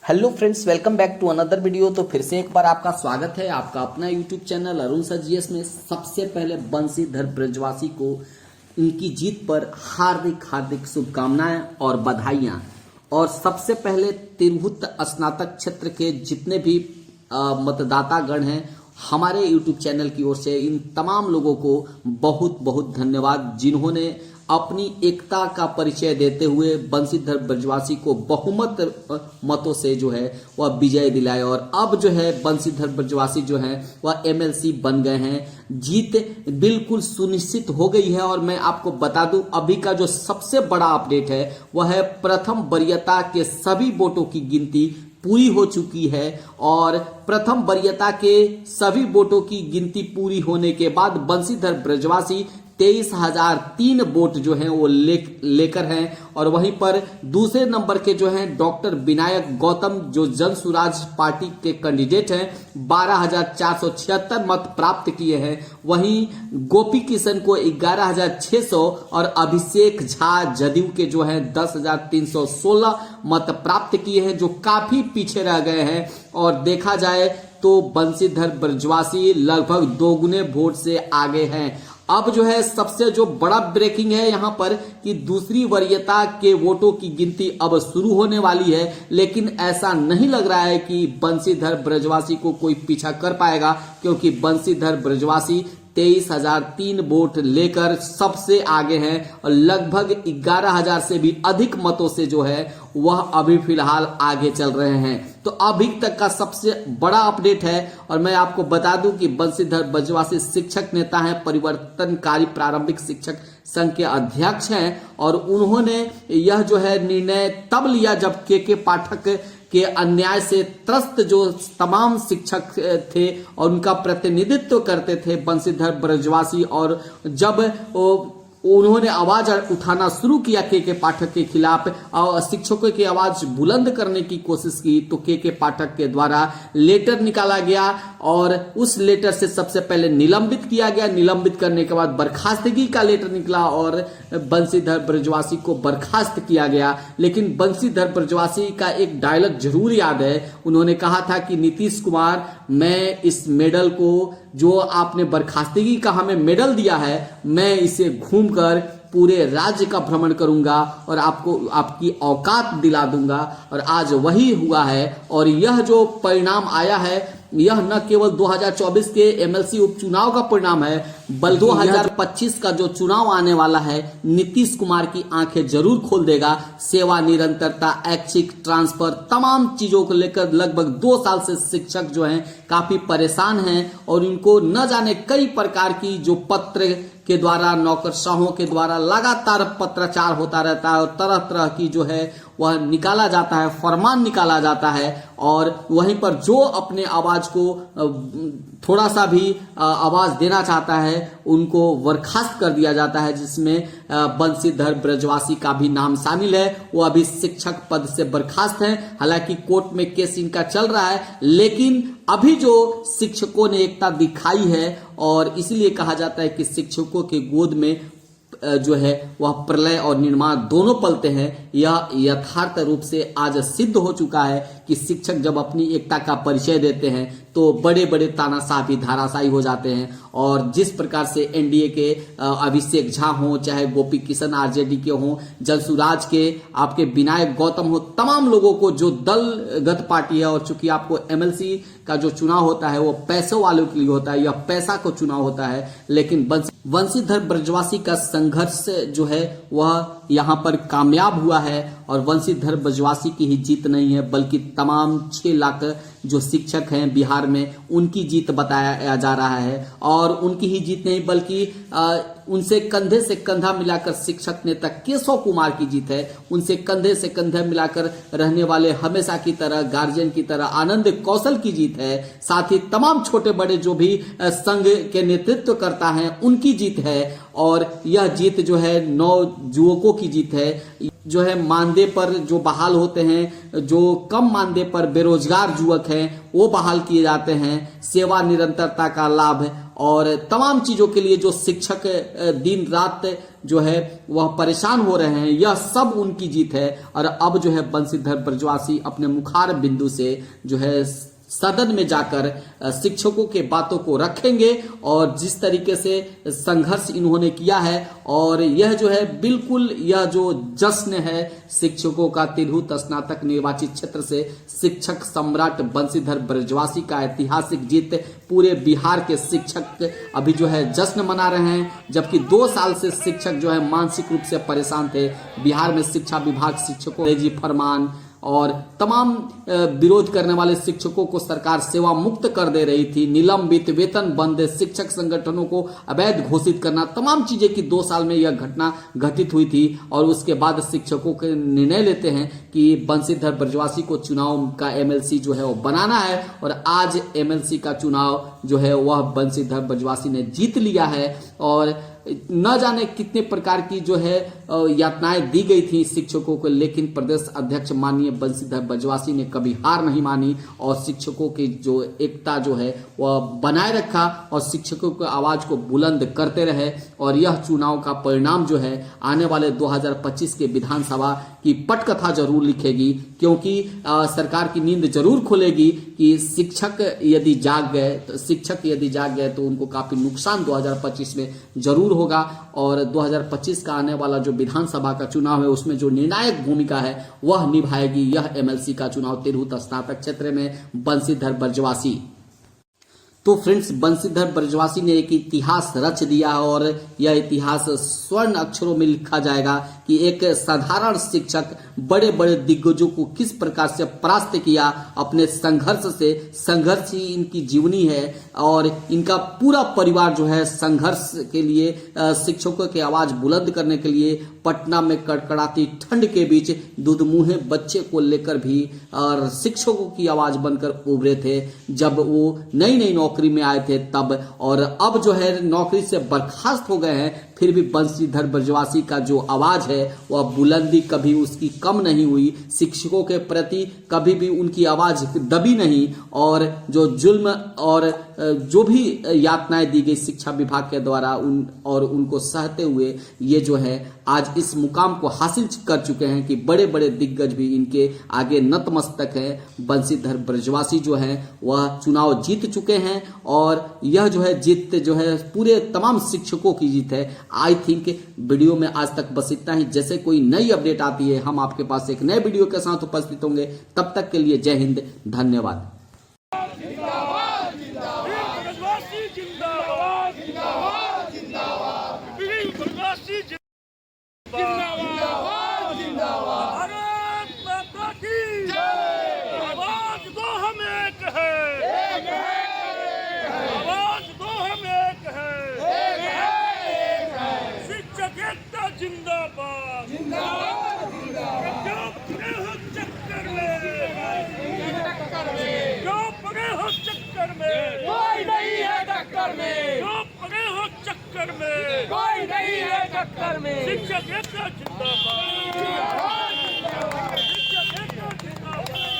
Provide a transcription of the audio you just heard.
Hello friends, welcome back to another video. तो फिर से एक बार आपका स्वागत है आपका अपना YouTube channel Arun sir GS में। सबसे पहले बंशीधर ब्रजवासी को इनकी जीत पर हार्दिक हार्दिक शुभकामनाएं और बधाइयां। और सबसे पहले तिरहुत स्नातक क्षेत्र के जितने भी मतदातागण हैं, हमारे यूट्यूब चैनल की ओर से इन तमाम लोगों को बहुत बहुत धन्यवाद, जिन्होंने अपनी एकता का परिचय देते हुए बंशीधर ब्रजवासी को बहुमत मतों से जो है वह विजय दिलाए। और अब जो है बंशीधर ब्रजवासी जो है वह एमएलसी बन गए हैं। जीत बिल्कुल सुनिश्चित हो गई है। और मैं आपको बता दूं, अभी का जो सबसे बड़ा अपडेट है वह है प्रथम वरीयता के सभी वोटों की गिनती पूरी हो चुकी है। और प्रथम वरीयता के सभी वोटों की गिनती पूरी होने के बाद बंशीधर ब्रजवासी 23,003 वोट जो हैं वो लेकर हैं। और वहीं पर दूसरे नंबर के जो हैं डॉक्टर विनायक गौतम जो जन सुराज पार्टी के कैंडिडेट हैं, 12,476 मत प्राप्त किए हैं। वहीं गोपी किशन को 11,600 और अभिषेक झा जदयू के जो हैं 10,316 मत प्राप्त किए हैं, जो काफी पीछे रह गए हैं। और देखा जाए तो बंशीधर ब्रजवासी लगभग दोगुने वोट से आगे हैं। अब जो है सबसे जो बड़ा ब्रेकिंग है यहां पर कि दूसरी वरीयता के वोटों की गिनती अब शुरू होने वाली है। लेकिन ऐसा नहीं लग रहा है कि बंशीधर ब्रजवासी को कोई पीछा कर पाएगा, क्योंकि बंशीधर ब्रजवासी 23,003 वोट लेकर सबसे आगे हैं और लगभग 11,000 से भी अधिक मतों से जो है वह अभी फिलहाल आगे चल रहे हैं। तो अभी तक का सबसे बड़ा अपडेट है। और मैं आपको बता दूं कि बंशीधर ब्रजवासी शिक्षक नेता हैं, परिवर्तनकारी प्रारंभिक शिक्षक संघ के अध्यक्ष हैं। और उन्होंने यह जो है निर्णय तब लिया जब के पाठक के अन्याय से त्रस्त जो तमाम शिक्षक थे और उनका प्रतिनिधित्व करते थे बंशीधर ब्रजवासी, और जब उन्होंने आवाज उठाना शुरू किया के पाठक के खिलाफ और शिक्षकों की आवाज बुलंद करने की कोशिश की, तो के पाठक के द्वारा लेटर निकाला गया। और उस लेटर से सबसे पहले निलंबित किया गया। निलंबित करने के बाद बर्खास्तगी का लेटर निकला और बंशीधर ब्रजवासी को बर्खास्त किया गया। लेकिन बंशीधर ब्रजवासी का एक डायलॉग जरूर याद है। उन्होंने कहा था कि नीतीश कुमार, मैं इस मेडल को, जो आपने बर्खास्तगी का हमें मेडल दिया है, मैं इसे घूमकर पूरे राज्य का भ्रमण करूंगा और आपको आपकी औकात दिला दूंगा। और आज वही हुआ है। और यह जो परिणाम आया है, यह न केवल 2024 के एमएलसी उपचुनाव का परिणाम है, बल्कि 2025 का जो चुनाव आने वाला है, नीतीश कुमार की आंखें जरूर खोल देगा। सेवा निरंतरता, ऐच्छिक ट्रांसफर, तमाम चीजों को लेकर लगभग 2 साल से शिक्षक जो हैं काफी परेशान हैं। और इनको न जाने कई प्रकार की जो पत्र के द्वारा, नौकरशाहों के द्वारा लगातार पत्राचार होता रहता है और तरह तरह की जो है वह निकाला जाता है, फरमान निकाला जाता है। और वहीं पर जो अपने आवाज को थोड़ा सा भी आवाज देना चाहता है उनको बर्खास्त कर दिया जाता है, जिसमें बंशीधर ब्रजवासी का भी नाम शामिल है। वो अभी शिक्षक पद से बर्खास्त हैं। हालांकि कोर्ट में केस इनका चल रहा है, लेकिन अभी जो शिक्षकों ने एकता दिखाई है, और इसलिए कहा जाता है कि शिक्षकों के गोद में जो है वह प्रलय और निर्माण दोनों पलते हैं। यह यथार्थ रूप से आज सिद्ध हो चुका है कि शिक्षक जब अपनी एकता का परिचय देते हैं तो बड़े बड़े तानाशाह भी धाराशायी हो जाते हैं। और जिस प्रकार से एनडीए के अभिषेक झा हो, चाहे गोपी किशन आरजेडी के हों, जनसुराज के आपके विनायक गौतम हो, तमाम लोगों को जो दलगत पार्टी है, और चूंकि आपको एमएलसी का जो चुनाव होता है वो पैसों वालों के लिए होता है, यह पैसा को चुनाव होता है। लेकिन बंशीधर ब्रजवासी का संघर्ष जो है वह यहाँ पर कामयाब हुआ है। और बंशीधर ब्रजवासी की ही जीत नहीं है, बल्कि तमाम 6 लाख जो शिक्षक हैं बिहार में, उनकी जीत बताया जा रहा है। और उनकी ही जीत नहीं, बल्कि उनसे कंधे से कंधा मिलाकर शिक्षक नेता केशव कुमार की जीत है। उनसे कंधे से कंधे मिलाकर रहने वाले हमेशा की तरह गार्जियन की तरह आनंद कौशल की जीत है। साथ ही तमाम छोटे बड़े जो भी संघ के नेतृत्व करता है उनकी जीत है। और यह जीत जो है 9 युवकों की जीत है। जो है मानदेय पर जो बहाल होते हैं, जो कम मानदेय पर बेरोजगार युवक हैं वो बहाल किए जाते हैं, सेवा निरंतरता का लाभ और तमाम चीजों के लिए जो शिक्षक दिन रात जो है वह परेशान हो रहे हैं, यह सब उनकी जीत है। और अब जो है बंशीधर ब्रजवासी अपने मुखार बिंदु से जो है सदन में जाकर शिक्षकों के बातों को रखेंगे और जिस तरीके से संघर्ष इन्होंने किया है, और यह जो है बिल्कुल यह जो जश्न है शिक्षकों का, तिरहुत स्नातक निर्वाचित क्षेत्र से शिक्षक सम्राट बंशीधर ब्रजवासी का ऐतिहासिक जीत, पूरे बिहार के शिक्षक अभी जो है जश्न मना रहे हैं। जबकि 2 साल से शिक्षक जो है मानसिक रूप से परेशान थे। बिहार में शिक्षा विभाग शिक्षकों अंग्रेजी फरमान और तमाम विरोध करने वाले शिक्षकों को सरकार सेवा मुक्त कर दे रही थी, निलंबित, वेतन बंद, शिक्षक संगठनों को अवैध घोषित करना, तमाम चीजें की 2 साल में यह घटना घटित हुई थी। और उसके बाद शिक्षकों के निर्णय लेते हैं कि बंशीधर ब्रजवासी को चुनाव का एमएलसी जो है वो बनाना है, और आज एमएलसी का चुनाव जो है वह बंशीधर ब्रजवासी ने जीत लिया है। और न जाने कितने प्रकार की जो है यातनाएं दी गई थी शिक्षकों को, लेकिन प्रदेश अध्यक्ष माननीय बंशीधर ब्रजवासी ने कभी हार नहीं मानी और शिक्षकों की जो एकता जो है वह बनाए रखा और शिक्षकों की आवाज को बुलंद करते रहे। और यह चुनाव का परिणाम जो है आने वाले 2025 के विधानसभा की पटकथा जरूर लिखेगी, क्योंकि सरकार की नींद जरूर खुलेगी कि शिक्षक यदि जाग गए तो उनको काफी नुकसान 2025 में जरूर होगा। और 2025 का आने वाला जो विधानसभा का चुनाव है उसमें जो निर्णायक भूमिका है वह निभाएगी यह एमएलसी का चुनाव तिरहुत स्नातक क्षेत्र में बंशीधर ब्रजवासी। तो फ्रेंड्स, बंशीधर ब्रजवासी ने एक इतिहास रच दिया और यह इतिहास स्वर्ण अक्षरों में लिखा जाएगा कि एक साधारण शिक्षक बड़े बड़े दिग्गजों को किस प्रकार से परास्त किया अपने संघर्ष से। संघर्ष ही इनकी जीवनी है और इनका पूरा परिवार जो है संघर्ष के लिए, शिक्षकों की आवाज बुलंद करने के लिए पटना में कड़कड़ाती ठंड के बीच दूधमुहे बच्चे को लेकर भी और शिक्षकों की आवाज बनकर उभरे थे जब वो नई नई नौकरी में आए थे तब। और अब जो है नौकरी से बर्खास्त हो गए हैं, फिर भी बंशीधर ब्रजवासी का जो आवाज है वह बुलंदी कभी उसकी कम नहीं हुई। शिक्षकों के प्रति कभी भी उनकी आवाज दबी नहीं और जो जुल्म और जो भी यातनाएं दी गई शिक्षा विभाग के द्वारा उनको सहते हुए ये जो है आज इस मुकाम को हासिल कर चुके हैं कि बड़े बड़े दिग्गज भी इनके आगे नतमस्तक हैं। बंशीधर ब्रजवासी जो है वह चुनाव जीत चुके हैं और यह जो है जीत जो है पूरे तमाम शिक्षकों की जीत है। आई थिंक वीडियो में आज तक बस इतना ही। जैसे कोई नई अपडेट आती है हम आपके पास एक नए वीडियो के साथ उपस्थित होंगे। तब तक के लिए जय हिंद, धन्यवाद। जिंदाबाद जिंदाबाद चक्कर में जो पड़े हो चक्कर में कोई नहीं है टक्कर में, जो पड़े हो चक्कर में कोई नहीं है टक्कर में। शिक्षक एकता जिंदाबाद, शिक्षक एकता जिंदाबाद।